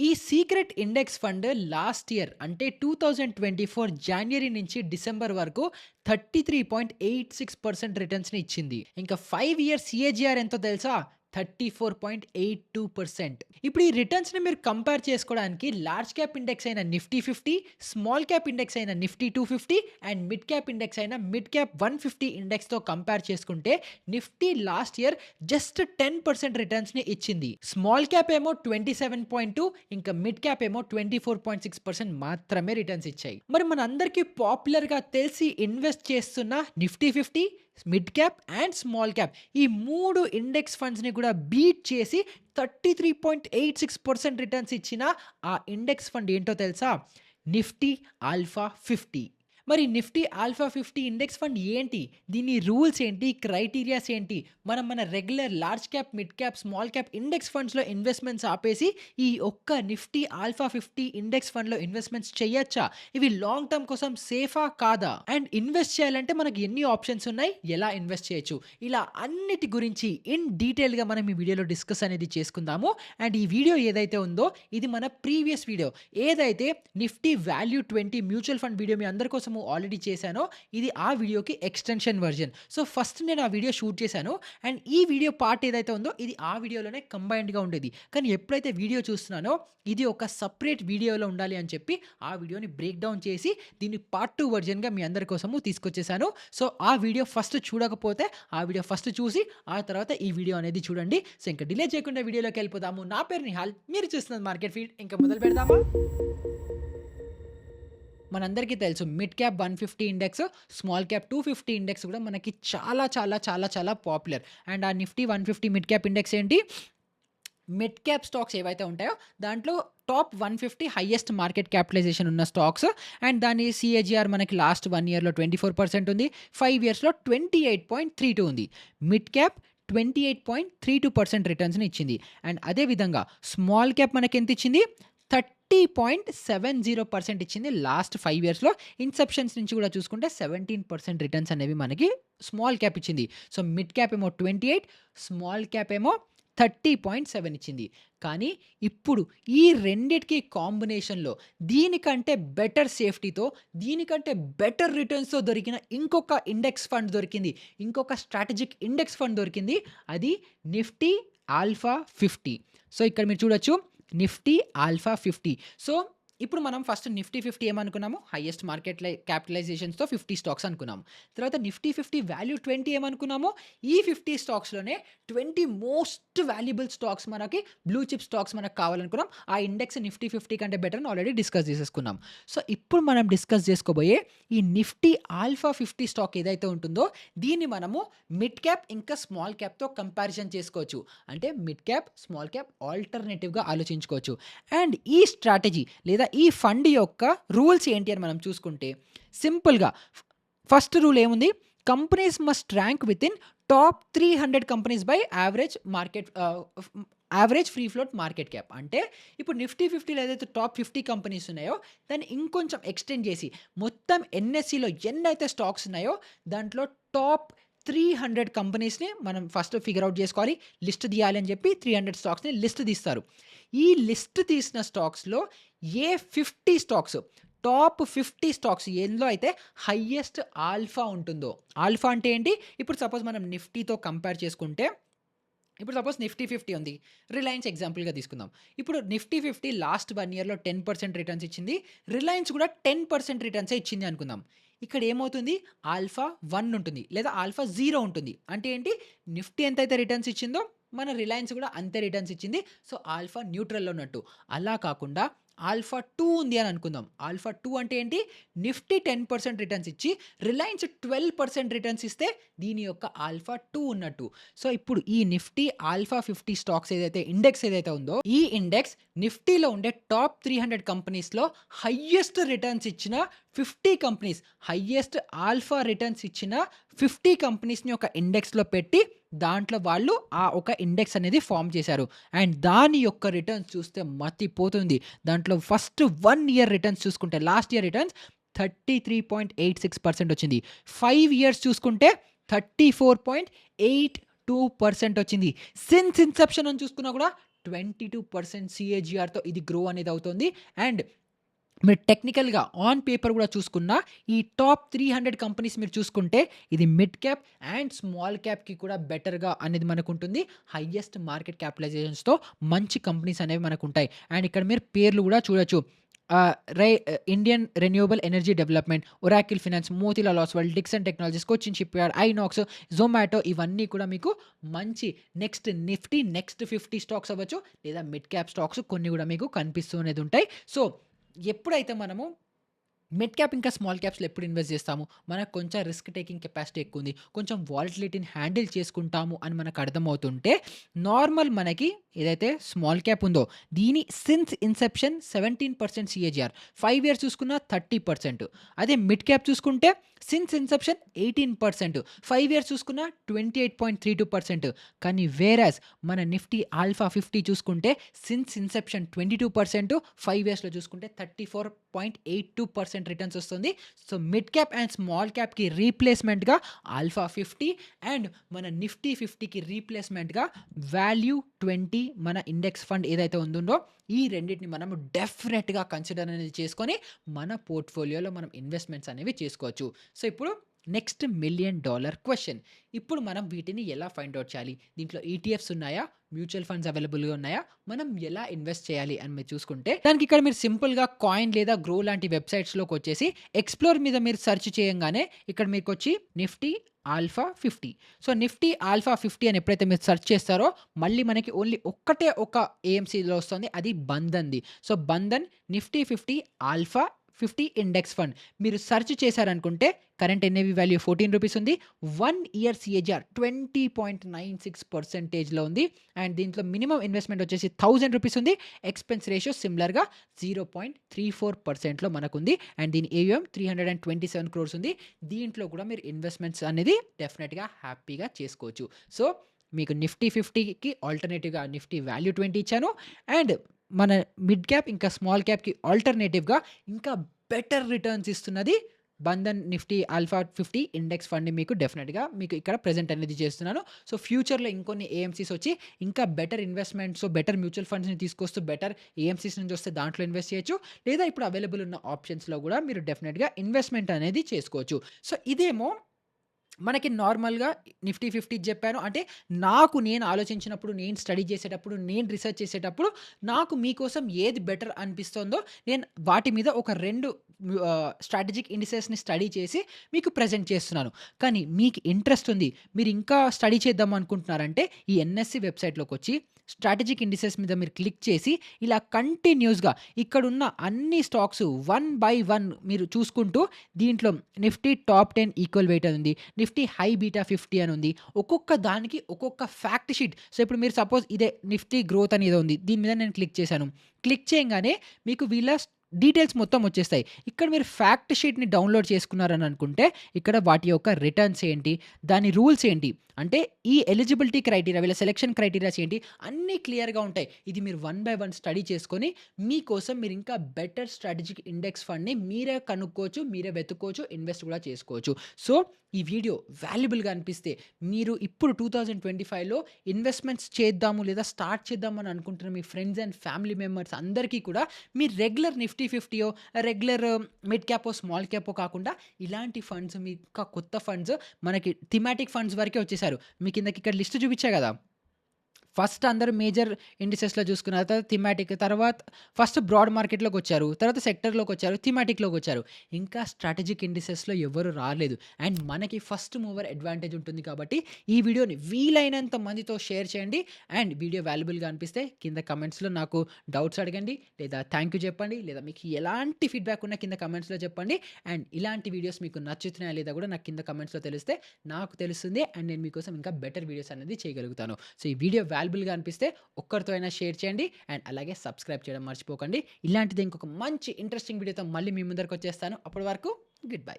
ఈ secret index fund last year అంటే 2024 January నుంచి డిసెంబర్ వరకు 33.86% రిటర్న్స్‌ని ఇచ్చింది. ఇంకా 5 ఇయర్స్ సీఏజీఆర్ ఎంతో తెలుసా? 34.82%. ఇప్పుడు ఈ రిటర్న్స్‌ని మీరు కంపేర్ చేసుకోవడానికి లార్జ్ క్యాప్ ఇండెక్స్ అయిన నిఫ్టీ 50, స్మాల్ క్యాప్ ఇండెక్స్ అయిన Nifty 250 and mid cap index అయిన మిడ్ క్యాప్ 150 ఇండెక్స్‌తో కంపేర్ చేసుకుంటే నిఫ్టీ లాస్ట్ ఇయర్ జస్ట్ 10% రిటర్న్స్‌ని ఇచ్చింది. స్మాల్ క్యాప్ ఏమో 27.2 ఇంకా మిడ్ క్యాప్ ఏమో 24.6% మాత్రమే రిటర్న్స్ ఇచ్చాయి. మరి మనందరికీ పాపులర్‌గా తెలిసి ఇన్వెస్ట్ చేస్తున్న Nifty 50, mid cap and small cap ఈ 3 ఇండెక్స్ ఫండ్స్‌ని కూడా బీట్ చేసి 33.86% రిటర్న్స్ ఇచ్చిన ఆ ఇండెక్స్ ఫండ్ ఏంటో తెలుసా? Nifty alpha 50. మరి నిఫ్టీ ఆల్ఫా 50 ఇండెక్స్ ఫండ్ ఏంటి? దీని రూల్స్ ఏంటి? క్రైటీరియాస్ ఏంటి? మన regular large cap, mid cap, small cap index ఫండ్స్‌లో ఇన్వెస్ట్‌మెంట్స్ ఆపేసి ఈ ఒక్క నిఫ్టీ ఆల్ఫా 50 ఇండెక్స్ ఫండ్‌లో ఇన్వెస్ట్‌మెంట్స్ చేయొచ్చా? ఇవి లాంగ్ టర్మ్ కోసం సేఫా? కాదా? అండ్ ఇన్వెస్ట్ చేయాలంటే మనకి ఎన్ని ఆప్షన్స్ ఉన్నాయి? ఎలా ఇన్వెస్ట్ చేయొచ్చు? ఇలా అన్నిటి గురించి ఇన్ డీటెయిల్‌గా మనం ఈ వీడియోలో డిస్కస్ అనేది చేసుకుందాము. అండ్ ఈ వీడియో ఏదైతే ఉందో ఇది మన ప్రీవియస్ వీడియో. ఏదైతే nifty value 20 mutual fund video మీ అందరి కోసము ఆల్రెడీ చేశానో ఇది ఆ వీడియోకి ఎక్స్‌టెన్షన్ వెర్షన్. సో ఫస్ట్ నేను ఆ వీడియో షూట్ చేశాను. అండ్ ఈ వీడియో పార్ట్ ఏదైతే ఉందో ఇది ఆ వీడియోలోనే కంబైన్డ్‌గా ఉండేది. కానీ ఎప్పుడైతే వీడియో చూస్తున్నానో ఇది ఒక సెపరేట్ వీడియోలో ఉండాలి అని చెప్పి ఆ వీడియోని బ్రేక్ డౌన్ చేసి దీన్ని పార్ట్ 2 వెర్షన్‌గా మీ అందరి కోసము తీసుకొచ్చేసాను. సో ఆ వీడియో ఫస్ట్ చూడకపోతే ఆ వీడియో ఫస్ట్ చూసి ఆ తర్వాత ఈ వీడియో అనేది చూడండి. సో ఇంకా డిలే చేయకుండా వీడియోలోకి వెళ్ళిపోదాము. నా పేరు నిహాల్. మీరు చూస్తున్నది మార్కెట్ ఫీడ్. ఇంకా మొదలు పెడదామా? మనందరికీ తెలుసు mid cap 150 index, small cap 250 index కూడా మనకి చాలా పాపులర్. అండ్ ఆ నిఫ్టీ 150 మిడ్ క్యాప్ ఇండెక్స్ ఏంటి? మిడ్ క్యాప్ స్టాక్స్ ఏవైతే ఉంటాయో దాంట్లో టాప్ 150 హైయెస్ట్ మార్కెట్ క్యాపిటలైజేషన్ ఉన్న స్టాక్స్. అండ్ దాని సీఏజీఆర్ మనకి లాస్ట్ 1 ఇయర్‌లో 24% ఉంది. 5 ఇయర్స్‌లో 28.32 ఉంది. మిడ్ క్యాప్ 28.32% రిటర్న్స్‌ని ఇచ్చింది. అండ్ అదే విధంగా స్మాల్ క్యాప్ మనకెంత ఇచ్చింది? 30.70% ఇచ్చింది లాస్ట్ 5 ఇయర్స్‌లో. ఇన్సెప్షన్స్ నుంచి కూడా చూసుకుంటే 17% రిటర్న్స్ అనేవి మనకి స్మాల్ క్యాప్ ఇచ్చింది. సో మిడ్ క్యాప్ ఏమో 28, స్మాల్ క్యాప్ ఏమో 30.7 ఇచ్చింది. కానీ ఇప్పుడు ఈ రెండిటికి కాంబినేషన్‌లో దీనికంటే బెటర్ సేఫ్టీతో, దీనికంటే బెటర్ రిటర్న్స్‌తో దొరికిన ఇంకొక ఇండెక్స్ ఫండ్ దొరికింది. ఇంకొక స్ట్రాటజిక్ ఇండెక్స్ ఫండ్ దొరికింది. అది నిఫ్టీ ఆల్ఫా 50. సో ఇక్కడ మీరు చూడొచ్చు నిఫ్టీ ఆల్ఫా 50. సో ఇప్పుడు మనం ఫస్ట్ నిఫ్టీ 50 ఏమనుకున్నాము? హైయెస్ట్ మార్కెట్ క్యాపిటలైజేషన్స్‌తో 50 స్టాక్స్ అనుకున్నాము. తర్వాత నిఫ్టీ 50 వాల్యూ 20 ఏమనుకున్నాము? ఈ 50 స్టాక్స్‌లోనే 20 మోస్ట్ వాల్యుబుల్ స్టాక్స్ మనకి బ్లూ చిప్ స్టాక్స్ మనకు కావాలనుకున్నాం. ఆ ఇండెక్స్ నిఫ్టీ 50 కంటే బెటర్ అని ఆల్రెడీ డిస్కస్ చేసేసుకున్నాం. సో ఇప్పుడు మనం డిస్కస్ చేసుకోబోయే ఈ నిఫ్టీ ఆల్ఫా 50 స్టాక్ ఏదైతే ఉంటుందో దీన్ని మనము మిడ్ క్యాప్ ఇంకా స్మాల్ క్యాప్‌తో కంపారిజన్ చేసుకోవచ్చు. అంటే మిడ్ క్యాప్, స్మాల్ క్యాప్ ఆల్టర్‌నేటివ్‌గా ఆలోచించుకోవచ్చు. అండ్ ఈ స్ట్రాటజీ లేదా ఈ ఫండ్ యొక్క రూల్స్ ఏంటి అని మనం చూసుకుంటే సింపుల్‌గా ఫస్ట్ రూల్ ఏముంది? Companies must rank within top 300 companies by average free float market cap. అంటే ఇప్పుడు నిఫ్టీ 50లో ఏదైతే టాప్ 50 కంపెనీస్ ఉన్నాయో దాన్ని ఇంకొంచెం ఎక్స్టెండ్ చేసి మొత్తం ఎన్ఎస్సిలో ఎన్నైతే స్టాక్స్ ఉన్నాయో దాంట్లో టాప్ 300 కంపెనీస్‌ని మనం ఫస్ట్ ఫిగర్ ఔట్ చేసుకోవాలి. లిస్ట్ తీయాలి అని చెప్పి 300 స్టాక్స్‌ని లిస్ట్ తీస్తారు. ఈ లిస్ట్ తీసిన స్టాక్స్‌లో ఏ 50 స్టాక్స్ టాప్ 50 స్టాక్స్ ఎందులో అయితే హైయెస్ట్ ఆల్ఫా ఉంటుందో. ఆల్ఫా అంటే ఏంటి? ఇప్పుడు సపోజ్ మనం నిఫ్టీతో కంపేర్ చేసుకుంటే ఇప్పుడు సపోజ్ నిఫ్టీ 50 ఉంది. రిలయన్స్ ఎగ్జాంపుల్‌గా తీసుకుందాం. ఇప్పుడు నిఫ్టీ 50 లాస్ట్ 1 ఇయర్‌లో 10% రిటర్న్స్ ఇచ్చింది. రిలయన్స్ కూడా 10% రిటర్న్సే ఇచ్చింది అనుకుందాం. ఇక్కడ ఏమవుతుంది? ఆల్ఫా 1 ఉంటుంది. లేదా ఆల్ఫా 0 ఉంటుంది. అంటే ఏంటి? నిఫ్టీ ఎంతైతే రిటర్న్స్ ఇచ్చిందో మన రిలయన్స్ కూడా అంతే రిటర్న్స్ ఇచ్చింది. సో ఆల్ఫా న్యూట్రల్‌లో ఉన్నట్టు. అలా కాకుండా ఆల్ఫా 2 ఉంది అని అనుకుందాం. ఆల్ఫా 2 అంటే ఏంటి? నిఫ్టీ 10% రిటర్న్స్ ఇచ్చి రిలయన్స్ 12% రిటర్న్స్ ఇస్తే దీని యొక్క ఆల్ఫా 2 ఉన్నట్టు. సో ఇప్పుడు ఈ నిఫ్టీ ఆల్ఫా 50 స్టాక్స్ ఏదైతే ఇండెక్స్ ఏదైతే ఉందో ఈ ఇండెక్స్ నిఫ్టీలో ఉండే టాప్ 300 కంపెనీస్‌లో హైయెస్ట్ రిటర్న్స్ ఇచ్చిన 50 కంపెనీస్, హైయెస్ట్ ఆల్ఫా రిటర్న్స్ ఇచ్చిన 50 కంపెనీస్‌ని ఒక ఇండెక్స్‌లో పెట్టి దాంట్లో వాళ్ళు ఆ ఒక ఇండెక్స్ అనేది ఫార్మ్ చేశారు. అండ్ దాని యొక్క రిటర్న్స్ చూస్తే మతిపోతుంది. దాంట్లో ఫస్ట్ 1 ఇయర్ రిటర్న్స్ చూసుకుంటే లాస్ట్ ఇయర్ రిటర్న్స్ 33.86% వచ్చింది. 5 ఇయర్స్ చూసుకుంటే 34.82% వచ్చింది. సిన్స్ ఇన్సెప్షన్ అని చూసుకున్నా కూడా 22% CAGRతో ఇది గ్రో అనేది అవుతుంది. అండ్ మీరు టెక్నికల్‌గా ఆన్ పేపర్ గూడా చూసుకున్నా ఈ టాప్ 300 కంపెనీస్ మీరు చూసుకుంటే ఇది మిడ్ క్యాప్ అండ్ స్మాల్ క్యాప్‌కి కూడా బెటర్‌గా అనేది మనకుంటుంది. హైయెస్ట్ మార్కెట్ క్యాపిటలైజేషన్స్‌తో మంచి కంపెనీస్ అనేవి మనకుంటాయి. అండ్ ఇక్కడ మీరు పేర్లు గూడా చూడొచ్చు. Indian renewable energy development, Oracle finance, Motilal Oswal, Dixon technologies, Cochin shipyard, INOX, Zomato ఇవన్నీ కూడా మీకు మంచి నెక్స్ట్ నిఫ్టీ నెక్స్ట్ 50 స్టాక్స్ అవ్వచ్చు లేదా మిడ్ క్యాప్ స్టాక్స్ కొన్ని గూడా మీకు కనిపిస్తూ అనేది ఉంటాయి. సో, ఎప్పుడైతే మనము మిడ్ క్యాప్ ఇంకా స్మాల్ క్యాప్స్‌లో ఎప్పుడు ఇన్వెస్ట్ చేస్తాము? మనకు కొంచెం రిస్క్ టేకింగ్ కెపాసిటీ ఎక్కువుంది. కొంచెం వాలటిలిటీని హ్యాండిల్ చేసుకుంటాము అని మనకు అర్థమవుతుంటే, నార్మల్ మనకి ఏదైతే స్మాల్ క్యాప్ ఉందో, దీని సిన్స్ ఇన్సెప్షన్ 17% CAGR. 5 ఇయర్స్ చూసుకున్నా 30%. అదే మిడ్ క్యాప్ చూసుకుంటే సిన్స్ ఇన్సెప్షన్ 18%. 5 ఇయర్స్ చూసుకున్నా 28.32%. కానీ వేరాస్ మన నిఫ్టీ ఆల్ఫా 50 చూసుకుంటే సిన్స్ ఇన్సెప్షన్ 22%, 5 ఇయర్స్‌లో చూసుకుంటే 34.82% రిటర్న్స్ వస్తుంది. So, mid cap and small క్యాప్‌కి రీప్లేస్‌మెంట్‌గా ఆల్ఫా 50 అండ్ మన నిఫ్టీ 50కి రీప్లేస్‌మెంట్‌గా వాల్యూ 20 మన ఇండెక్స్ ఫండ్ ఏదైతే ఉంటుందో, ఈ రెండిటిని మనము డెఫినెట్‌గా కన్సిడర్ అనేది చేసుకొని మన పోర్ట్‌ఫోలియోలో మనం ఇన్వెస్ట్‌మెంట్స్ అనేవి చేసుకోవచ్చు. సో, ఇప్పుడు నెక్స్ట్ $1 మిలియన్ క్వెషన్. ఇప్పుడు మనం వీటిని ఎలా ఫైండ్ ఔట్ చేయాలి? దీంట్లో ఈటీఎఫ్స్ ఉన్నాయా? మ్యూచువల్ ఫండ్స్ అవైలబుల్‌గా ఉన్నాయా? మనం ఎలా ఇన్వెస్ట్ చేయాలి అని మీరు చూసుకుంటే, దానికి ఇక్కడ మీరు సింపుల్‌గా కాయిన్ లేదా గ్రో లాంటి వెబ్‌సైట్స్‌లోకొచ్చేసి ఎక్స్‌ప్లోర్ మీద మీరు సెర్చ్ చేయంగానే ఇక్కడ మీకొచ్చి Nifty alpha 50. So, Nifty alpha 50 అని ఎప్పుడైతే మీరు సెర్చ్ చేస్తారో మళ్ళీ మనకి ఓన్లీ ఒక్కటే ఒక ఏఎంసీలో వస్తుంది. అది బంధన్‌ది. So, Bandhan Nifty 50 alpha 50 index fund మీరు సెర్చ్ చేశారనుకుంటే కరెంట్ ఎన్ఏవి వాల్యూ రూ. 14 ఉంది. 1 ఇయర్ CAGR 20.96%లో ఉంది. అండ్ దీంట్లో మినిమమ్ ఇన్వెస్ట్‌మెంట్ వచ్చేసి రూ. 1000 ఉంది. ఎక్స్‌పెన్స్ రేషియో సిమిలర్‌గా 0.34%లో మనకుంది. అండ్ దీని AUM 327 క్రోర్స్ ఉంది. దీంట్లో కూడా మీరు ఇన్వెస్ట్‌మెంట్స్ అనేది డెఫినిట్‌గా హ్యాపీగా చేసుకోవచ్చు. సో, మీకు నిఫ్టీ 50కి ఆల్టర్‌నేటివ్‌గా నిఫ్టీ వాల్యూ 20 ఇచ్చాను. అండ్ మన మిడ్ క్యాప్ ఇంకా స్మాల్ క్యాప్‌కి ఆల్టర్‌నేటివ్‌గా ఇంకా బెటర్ రిటర్న్స్ ఇస్తున్నది బంధన్ నిఫ్టీ ఆల్ఫా 50 ఇండెక్స్ ఫండ్‌ని మీకు డెఫినిట్‌గా మీకు ఇక్కడ ప్రెజెంట్ అనేది చేస్తున్నాను. సో, ఫ్యూచర్‌లో ఇంకొన్ని ఏఎంసీస్ వచ్చి ఇంకా బెటర్ ఇన్వెస్ట్‌మెంట్స్, బెటర్ మ్యూచువల్ ఫండ్స్‌ని తీసుకొస్తూ బెటర్ ఏఎంసీస్ నుంచి వస్తే దాంట్లో ఇన్వెస్ట్ చేయొచ్చు. లేదా ఇప్పుడు అవైలబుల్ ఉన్న ఆప్షన్స్‌లో కూడా మీరు డెఫినిట్‌గా ఇన్వెస్ట్‌మెంట్ అనేది చేసుకోవచ్చు. సో, ఇదేమో మనకి నార్మల్‌గా నిఫ్టీ 50 చెప్పాను. అంటే నాకు నేను ఆలోచించినప్పుడు, నేను స్టడీ చేసేటప్పుడు, నేను రిసర్చ్ చేసేటప్పుడు నాకు మీకోసం ఏది బెటర్ అనిపిస్తుందో నేను వాటి మీద ఒక 2 స్ట్రాటజిక్ ఇండిసెస్‌ని స్టడీ చేసి మీకు ప్రెజెంట్ చేస్తున్నాను. కానీ మీకు ఇంట్రెస్ట్ ఉంది. మీరు ఇంకా స్టడీ చేద్దాం అనుకుంటున్నారంటే ఈ ఎన్ఎస్‌సి వెబ్‌సైట్‌లోకొచ్చి స్ట్రాటజిక్ ఇండిసెస్ మీద మీరు క్లిక్ చేసి ఇలా కంటిన్యూస్‌గా ఇక్కడున్న అన్ని స్టాక్స్ వన్ బై వన్ మీరు చూసుకుంటూ దీంట్లో నిఫ్టీ టాప్ 10 ఈక్వల్ వెయిట్ అని ఉంది. నిఫ్టీ హై బీటా 50 అని ఉంది. ఒక్కొక్క దానికి ఒక్కొక్క ఫ్యాక్ట్ షీట్. సో, ఇప్పుడు మీరు సపోజ్ ఇదే నిఫ్టీ గ్రోత్ అని ఏదో ఉంది. దీని మీద నేను క్లిక్ చేశాను. క్లిక్ చేయంగానే మీకు వీళ్ళ డీటెయిల్స్ మొత్తం వచ్చేస్తాయి. ఇక్కడ మీరు ఫ్యాక్ట్ షీట్‌ని డౌన్‌లోడ్ చేసుకున్నారని అనుకుంటే ఇక్కడ వాటి యొక్క రిటర్న్స్ ఏంటి? దాని రూల్స్ ఏంటి? అంటే ఈ ఎలిజిబిలిటీ క్రైటీరియా వీళ్ళ సెలక్షన్ క్రైటీరియాస్ ఏంటి? అన్నీ క్లియర్‌గా ఉంటాయి. ఇది మీరు వన్ బై వన్ స్టడీ చేసుకొని మీకోసం మీరు ఇంకా బెటర్ స్ట్రాటజిక్ ఇండెక్స్ ఫండ్‌ని మీరే కనుక్కోవచ్చు. మీరే వెతుక్కోవచ్చు. ఇన్వెస్ట్ కూడా చేసుకోవచ్చు. సో, ఈ వీడియో వాల్యుబుల్‌గా అనిపిస్తే మీరు ఇప్పుడు 2025లో ఇన్వెస్ట్‌మెంట్స్ చేద్దాము లేదా స్టార్ట్ చేద్దాం అని అనుకుంటున్న మీ ఫ్రెండ్స్ అండ్ ఫ్యామిలీ మెంబర్స్ అందరికీ కూడా మీ రెగ్యులర్ నిఫ్టీ 50 రెగ్యులర్ మిడ్ క్యాపో, స్మాల్ క్యాపో కాకుండా ఇలాంటి ఫండ్స్ మీ ఇంకా కొత్త ఫండ్స్ మనకి థీమాటిక్ ఫండ్స్ వరకే వచ్చేసారు. మీకు కిందకి ఇక్కడ లిస్ట్ చూపించా కదా! ఫస్ట్ అందరూ మేజర్ ఇండిసెస్‌లో చూసుకున్నారు. తర్వాత థీమాటిక్, తర్వాత ఫస్ట్ బ్రాడ్ మార్కెట్‌లోకొచ్చారు. తర్వాత సెక్టర్‌లోకొచ్చారు. థీమాటిక్‌లోకొచ్చారు. ఇంకా స్ట్రాటజిక్ ఇండిసెస్‌లో ఎవ్వరు రాలేదు. అండ్ మనకి ఫస్ట్ మూవర్ అడ్వాంటేజ్ ఉంటుంది కాబట్టి ఈ వీడియోని వీలైనంత మందితో షేర్ చేయండి. అండ్ వీడియో వాల్యుబుల్‌గా అనిపిస్తే కింద కమెంట్స్‌లో నాకు డౌట్స్ అడగండి. లేదా థాంక్ యూ చెప్పండి. లేదా మీకు ఎలాంటి ఫీడ్‌బ్యాక్ ఉన్నా కింద కమెంట్స్‌లో చెప్పండి. అండ్ ఇలాంటి వీడియోస్ మీకు నచ్చుతున్నాయా లేదా కూడా నాకు కింద కమెంట్స్‌లో తెలిస్తే నాకు తెలుస్తుంది. అండ్ నేను మీకోసం ఇంకా బెటర్ వీడియోస్ అనేది చేయగలుగుతాను. సో, ఈ వీడియో వాల్యుబుల్‌గా అనిపిస్తే ఒక్కరితో అయినా షేర్ చేయండి. అండ్ అలాగే సబ్స్క్రైబ్ చేయడం మర్చిపోకండి. ఇలాంటిదే ఇంకొక మంచి ఇంట్రెస్టింగ్ వీడియోతో మళ్ళీ మీ ముందరికి వచ్చేస్తాను. అప్పటి వరకు గుడ్ బై.